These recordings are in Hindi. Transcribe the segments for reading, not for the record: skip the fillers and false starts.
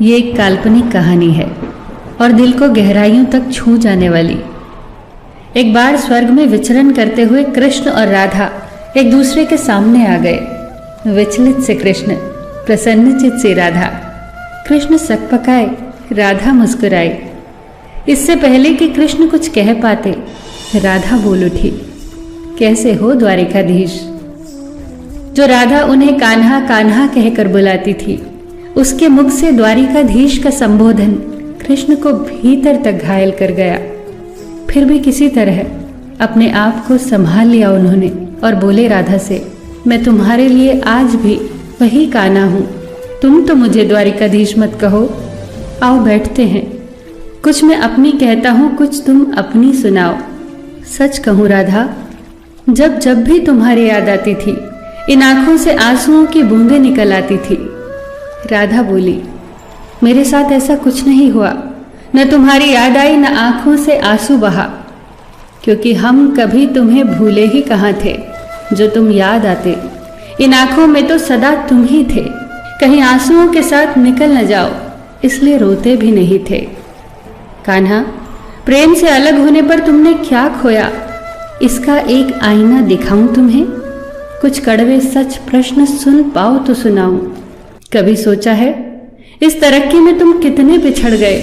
ये एक काल्पनिक कहानी है और दिल को गहराइयों तक छू जाने वाली। एक बार स्वर्ग में विचरण करते हुए कृष्ण और राधा एक दूसरे के सामने आ गए। विचलित से कृष्ण, प्रसन्नचित से राधा। कृष्ण सकपकाए, राधा मुस्कुराई। इससे पहले कि कृष्ण कुछ कह पाते, राधा बोल उठी, कैसे हो द्वारिकाधीश। जो राधा उन्हें कान्हा कान्हा कहकर बुलाती थी, उसके मुख से द्वारिकाधीश का संबोधन कृष्ण को भीतर तक घायल कर गया। फिर भी किसी तरह अपने आप को संभाल लिया उन्होंने और बोले राधा से, मैं तुम्हारे लिए आज भी वही कान्हा हूं। तुम तो मुझे द्वारिकाधीश मत कहो। आओ बैठते हैं, कुछ मैं अपनी कहता हूं, कुछ तुम अपनी सुनाओ। सच कहूं राधा, जब जब भी तुम्हारी याद आती थी, इन आंखों से आंसुओं की बूंदें निकल आती थी। राधा बोली, मेरे साथ ऐसा कुछ नहीं हुआ। न तुम्हारी याद आई, न आंखों से आंसू बहा, क्योंकि हम कभी तुम्हें भूले ही कहाँ थे। जो तुम याद आते, इन आंखों में तो सदा तुम ही थे। कहीं आंसुओं के साथ निकल न जाओ, इसलिए रोते भी नहीं थे। कान्हा, प्रेम से अलग होने पर तुमने क्या खोया, इसका एक आईना दिखाऊं तुम्हें। कुछ कड़वे सच प्रश्न सुन पाओ तो सुनाऊं। कभी सोचा है इस तरक्की में तुम कितने बिछड़ गए।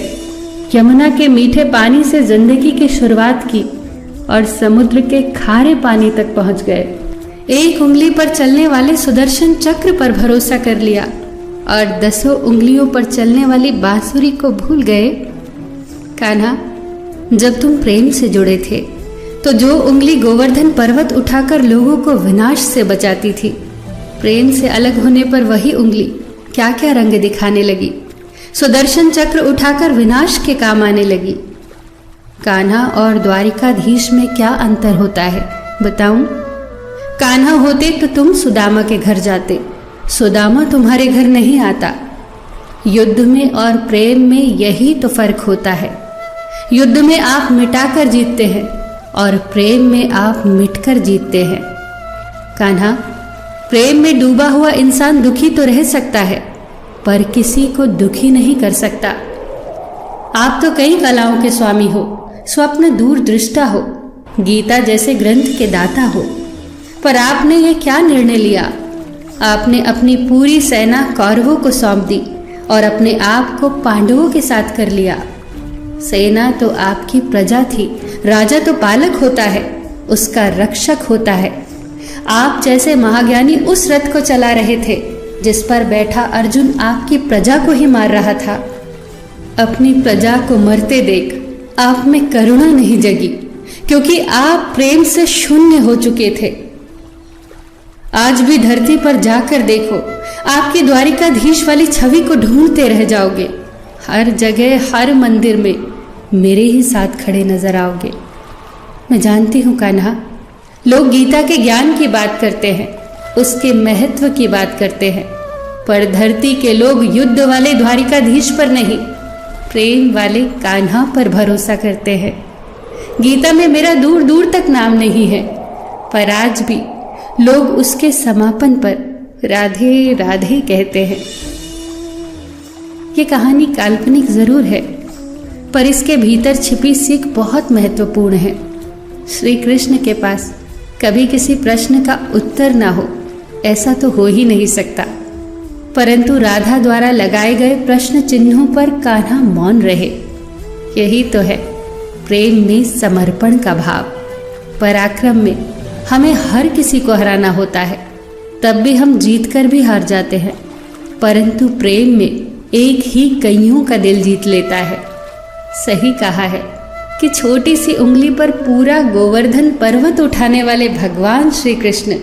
यमुना के मीठे पानी से जिंदगी की शुरुआत की और समुद्र के खारे पानी तक पहुंच गए। एक उंगली पर चलने वाले सुदर्शन चक्र पर भरोसा कर लिया और 10 उंगलियों पर चलने वाली बांसुरी को भूल गए। कान्हा, जब तुम प्रेम से जुड़े थे तो जो उंगली गोवर्धन पर्वत उठाकर लोगों को विनाश से बचाती थी, प्रेम से अलग होने पर वही उंगली क्या क्या रंग दिखाने लगी। सुदर्शन चक्र उठाकर विनाश के काम आने लगी। कान्हा और द्वारिकाधीश में क्या अंतर होता है बताऊं? कान्हा होते तो तुम सुदामा के घर जाते, सुदामा तुम्हारे घर नहीं आता। युद्ध में और प्रेम में यही तो फर्क होता है। युद्ध में आप मिटाकर जीतते हैं और प्रेम में आप मिटकर जीतते हैं। कान्हा, प्रेम में डूबा हुआ इंसान दुखी तो रह सकता है, पर किसी को दुखी नहीं कर सकता। आप तो कई कलाओं के स्वामी हो, स्वप्न दूरदृष्टा हो, गीता जैसे ग्रंथ के दाता हो, पर आपने ये क्या निर्णय लिया? आपने अपनी पूरी सेना कौरवों को सौंप दी और अपने आप को पांडवों के साथ कर लिया। सेना तो आपकी प्रजा थी, राजा तो पालक होता है, उसका रक्षक होता है। आप जैसे महाज्ञानी उस रथ को चला रहे थे जिस पर बैठा अर्जुन आपकी प्रजा को ही मार रहा था। अपनी प्रजा को मरते देख आप में करुणा नहीं जगी, क्योंकि आप प्रेम से शून्य हो चुके थे। आज भी धरती पर जाकर देखो, आपकी द्वारिकाधीश वाली छवि को ढूंढते रह जाओगे। हर जगह, हर मंदिर में मेरे ही साथ खड़े नजर आओगे। मैं जानती हूँ कान्हा, लोग गीता के ज्ञान की बात करते हैं, उसके महत्व की बात करते हैं, पर धरती के लोग युद्ध वाले द्वारिकाधीश पर नहीं, प्रेम वाले कान्हा पर भरोसा करते हैं। गीता में मेरा दूर दूर तक नाम नहीं है, पर आज भी लोग उसके समापन पर राधे राधे कहते हैं। ये कहानी काल्पनिक जरूर है, पर इसके भीतर छिपी सीख बहुत महत्वपूर्ण है। श्री कृष्ण के पास कभी किसी प्रश्न का उत्तर ना हो, ऐसा तो हो ही नहीं सकता, परंतु राधा द्वारा लगाए गए प्रश्न चिन्हों पर कान्हा मौन रहे। यही तो है प्रेम में समर्पण का भाव। पराक्रम में हमें हर किसी को हराना होता है, तब भी हम जीत कर भी हार जाते हैं, परंतु प्रेम में एक ही कईयों का दिल जीत लेता है। सही कहा है कि छोटी सी उंगली पर पूरा गोवर्धन पर्वत उठाने वाले भगवान श्री कृष्ण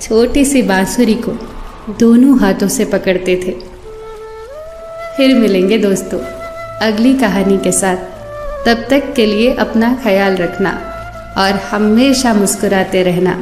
छोटी सी बांसुरी को दोनों हाथों से पकड़ते थे। फिर मिलेंगे दोस्तों अगली कहानी के साथ। तब तक के लिए अपना ख्याल रखना और हमेशा मुस्कुराते रहना।